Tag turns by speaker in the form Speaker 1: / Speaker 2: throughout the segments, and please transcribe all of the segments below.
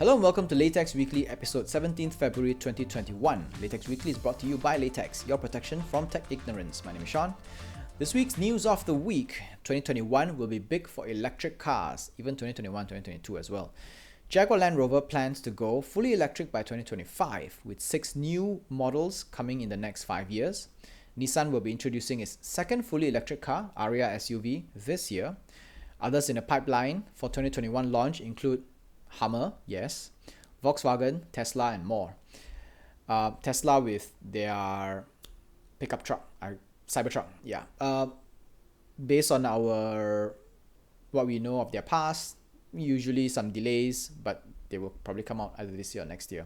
Speaker 1: Hello and welcome to Laytechs Weekly, episode 17th February 2021. Laytechs Weekly is brought to you by Laytechs, your protection from tech ignorance. My name is Sean. This week's news of the week, 2021 will be big for electric cars, even 2021, 2022 as well. Jaguar Land Rover plans to go fully electric by 2025, with 6 new models coming in the next 5 years. Nissan will be introducing its second fully electric car, Ariya SUV, this year. Others in the pipeline for 2021 launch include Hummer, yes, Volkswagen, Tesla, and more. Tesla with their pickup truck, Cybertruck, yeah. Based on what we know of their past, usually some delays, but they will probably come out either this year or next year.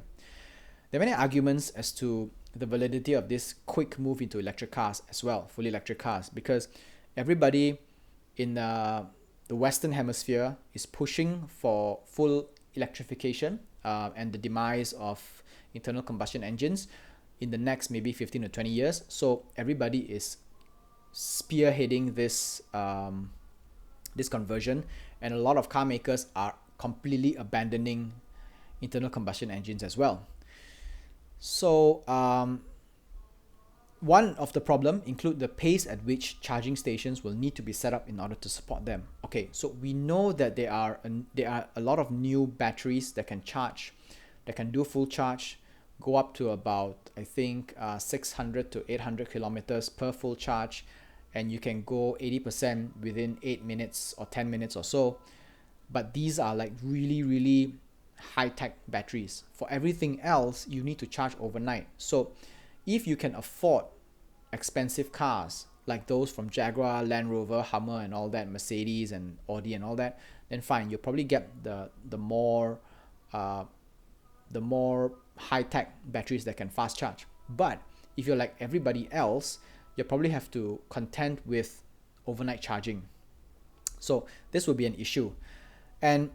Speaker 1: There are many arguments as to the validity of this quick move into electric cars as well, fully electric cars, because everybody in the Western Hemisphere is pushing for full electrification and the demise of internal combustion engines in the next maybe 15 to 20 years. So everybody is spearheading this conversion, and a lot of car makers are completely abandoning internal combustion engines as well. So one of the problem include the pace at which charging stations will need to be set up in order to support them. Okay, so we know that there are a lot of new batteries that can charge, that can do full charge, go up to about 600 to 800 kilometers per full charge, and you can go 80% within 8 minutes or 10 minutes or so. But these are like really high-tech batteries. For everything else, you need to charge overnight. So if you can afford expensive cars like those from Jaguar, Land Rover, Hummer and all that, Mercedes and Audi and all that, then fine, you'll probably get the more high-tech batteries that can fast charge. But if you're like everybody else, you probably have to contend with overnight charging. So this will be an issue. And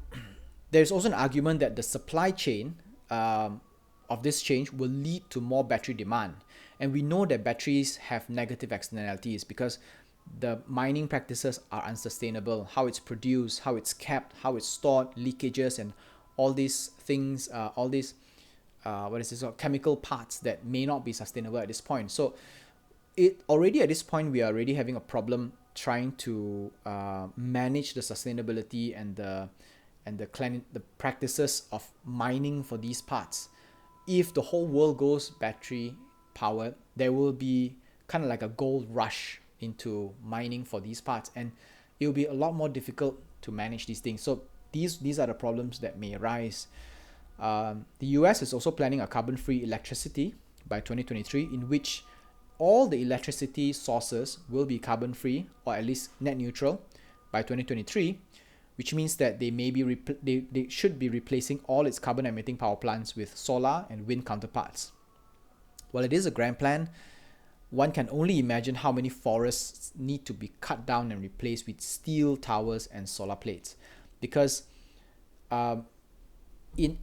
Speaker 1: there's also an argument that the supply chain of this change will lead to more battery demand. And we know that batteries have negative externalities because the mining practices are unsustainable. How it's produced, how it's kept, how it's stored, leakages, and all these things, chemical parts that may not be sustainable at this point. So at this point, we are already having a problem trying to manage the sustainability and the practices of mining for these parts. If the whole world goes battery powered, there will be kind of like a gold rush into mining for these parts, and it will be a lot more difficult to manage these things. So these are the problems that may arise. The US is also planning a carbon-free electricity by 2023, in which all the electricity sources will be carbon-free or at least net neutral by 2023. Which means that they should be replacing all its carbon-emitting power plants with solar and wind counterparts. While it is a grand plan, one can only imagine how many forests need to be cut down and replaced with steel towers and solar plates, because in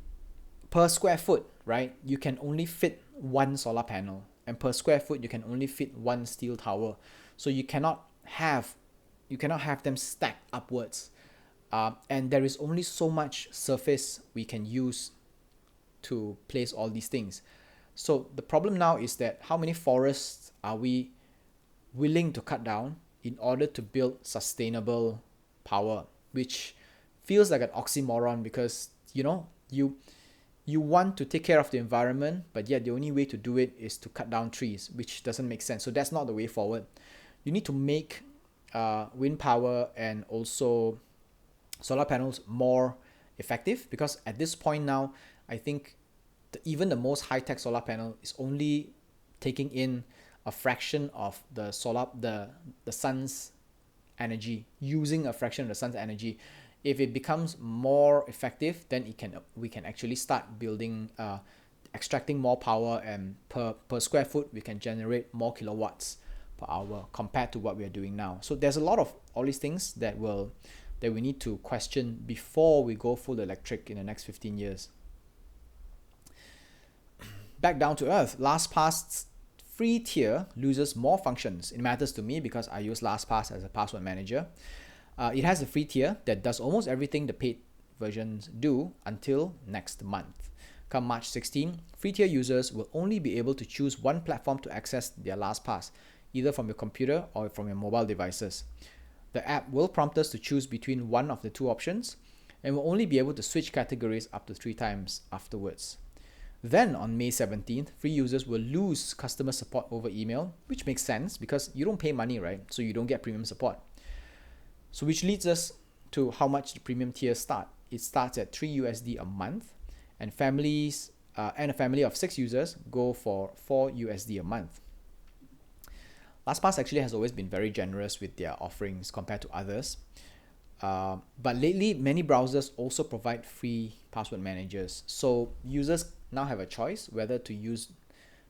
Speaker 1: per square foot, right, you can only fit one solar panel, and per square foot you can only fit one steel tower. So you cannot have them stacked upwards. And there is only so much surface we can use to place all these things. So the problem now is that how many forests are we willing to cut down in order to build sustainable power, which feels like an oxymoron, because you want to take care of the environment, but yet the only way to do it is to cut down trees, which doesn't make sense. So that's not the way forward. You need to make wind power and also solar panels more effective, because at this point now, I think even the most high-tech solar panel is only taking in a fraction of the sun's energy, using a fraction of the sun's energy. If it becomes more effective, then we can actually start building, extracting more power, and per square foot we can generate more kilowatts per hour compared to what we are doing now. So there's a lot of all these things that we need to question before we go full electric in the next 15 years. Back down to earth, LastPass's free tier loses more functions. It matters to me because I use LastPass as a password manager. It has a free tier that does almost everything the paid versions do until next month. Come March 16, free tier users will only be able to choose one platform to access their LastPass, either from your computer or from your mobile devices. The app will prompt us to choose between one of the two options, and will only be able to switch categories up to 3 times afterwards. Then on May 17th, free users will lose customer support over email, which makes sense because you don't pay money, right? So you don't get premium support. So which leads us to how much the premium tiers start. It starts at $3 a month, and families and a family of 6 users go for $4 a month. LastPass actually has always been very generous with their offerings compared to others. But lately, many browsers also provide free password managers. So users now have a choice whether to use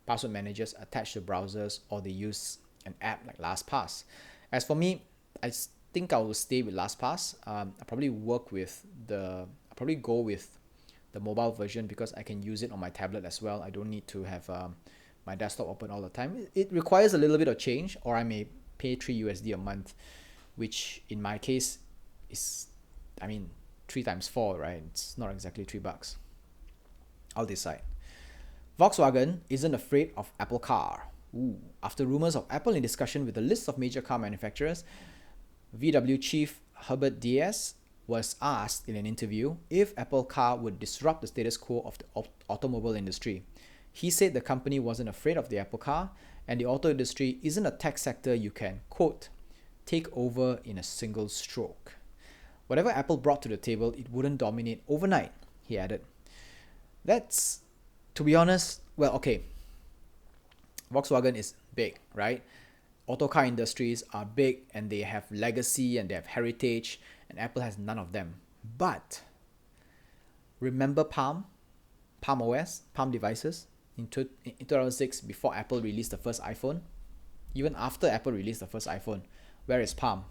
Speaker 1: password managers attached to browsers or they use an app like LastPass. As for me, I think I will stay with LastPass. I'll probably go with the mobile version because I can use it on my tablet as well. I don't need to have my desktop open all the time. It requires a little bit of change, or I may pay $3 a month, which in my case is, 3 times 4, right? It's not exactly $3. I'll decide. Volkswagen isn't afraid of Apple Car. After rumors of Apple in discussion with a list of major car manufacturers, VW chief Herbert Diess was asked in an interview if Apple Car would disrupt the status quo of the automobile industry. He said the company wasn't afraid of the Apple Car, and the auto industry isn't a tech sector you can, quote, take over in a single stroke. Whatever Apple brought to the table, it wouldn't dominate overnight, he added. That's, to be honest, well, okay, Volkswagen is big, right? Auto car industries are big and they have legacy and they have heritage, and Apple has none of them. But remember Palm OS, Palm devices in 2006 before Apple released the first iPhone? Even after Apple released the first iPhone, where is Palm?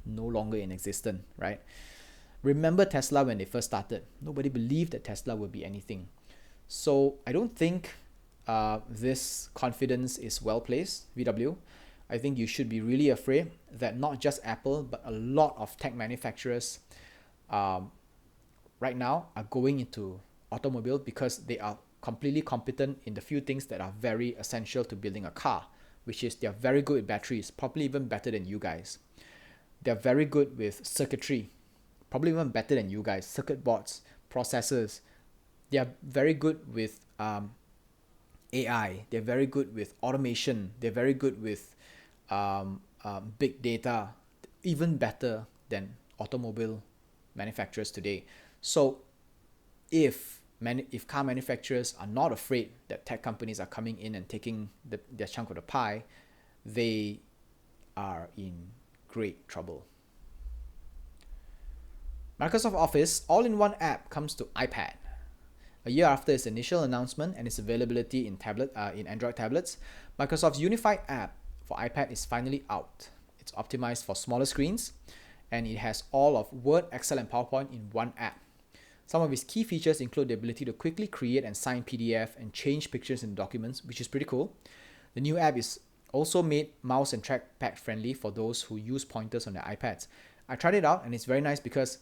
Speaker 1: No longer in existence, right? Remember Tesla when they first started? Nobody believed that Tesla would be anything. So I don't think this confidence is well placed, VW. I think you should be really afraid that not just Apple, but a lot of tech manufacturers right now are going into automobile because they are completely competent in the few things that are very essential to building a car, which is they're very good with batteries, probably even better than you guys. They're very good with circuitry, probably even better than you guys, circuit boards, processors. They are very good with AI. They're very good with automation. They're very good with big data, even better than automobile manufacturers today. So if car manufacturers are not afraid that tech companies are coming in and taking their chunk of the pie, they are in great trouble. Microsoft Office all-in-one app comes to iPad. A year after its initial announcement and its availability in Android tablets, Microsoft's unified app for iPad is finally out. It's optimized for smaller screens, and it has all of Word, Excel, and PowerPoint in one app. Some of its key features include the ability to quickly create and sign PDF and change pictures in documents, which is pretty cool. The new app is also made mouse and trackpad friendly for those who use pointers on their iPads. I tried it out and it's very nice because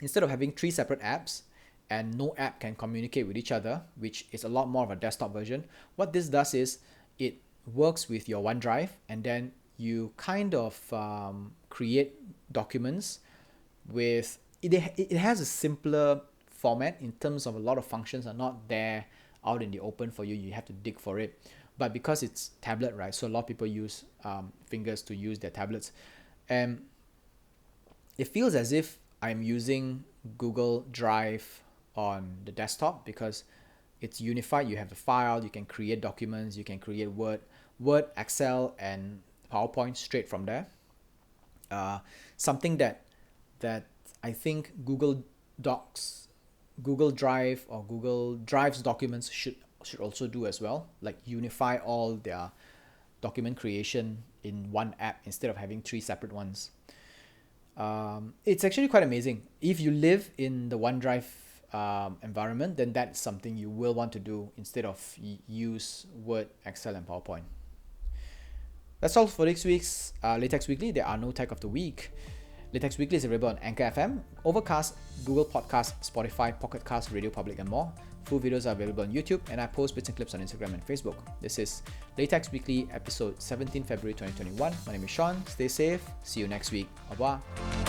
Speaker 1: instead of having 3 separate apps and no app can communicate with each other, which is a lot more of a desktop version, what this does is it works with your OneDrive, and then you kind of create documents with it has a simpler format in terms of a lot of functions are not there out in the open for you. You have to dig for it. But because it's tablet, right? So a lot of people use fingers to use their tablets. And it feels as if I'm using Google Drive on the desktop because it's unified. You have the file, you can create documents, you can create Word, Excel, and PowerPoint straight from there. Something that I think Google Docs, Google Drive, or Google Drive's documents should also do as well, like unify all their document creation in one app instead of having 3 separate ones. It's actually quite amazing. If you live in the OneDrive environment, then that's something you will want to do instead of use Word, Excel, and PowerPoint. That's all for this week's Laytechs Weekly. There are no tech of the week. Laytechs Weekly is available on Anchor FM, Overcast, Google Podcasts, Spotify, Pocket Cast, Radio Public, and more. Full videos are available on YouTube, and I post bits and clips on Instagram and Facebook. This is Laytechs Weekly, episode 17 February 2021. My name is Sean. Stay safe. See you next week. Au revoir.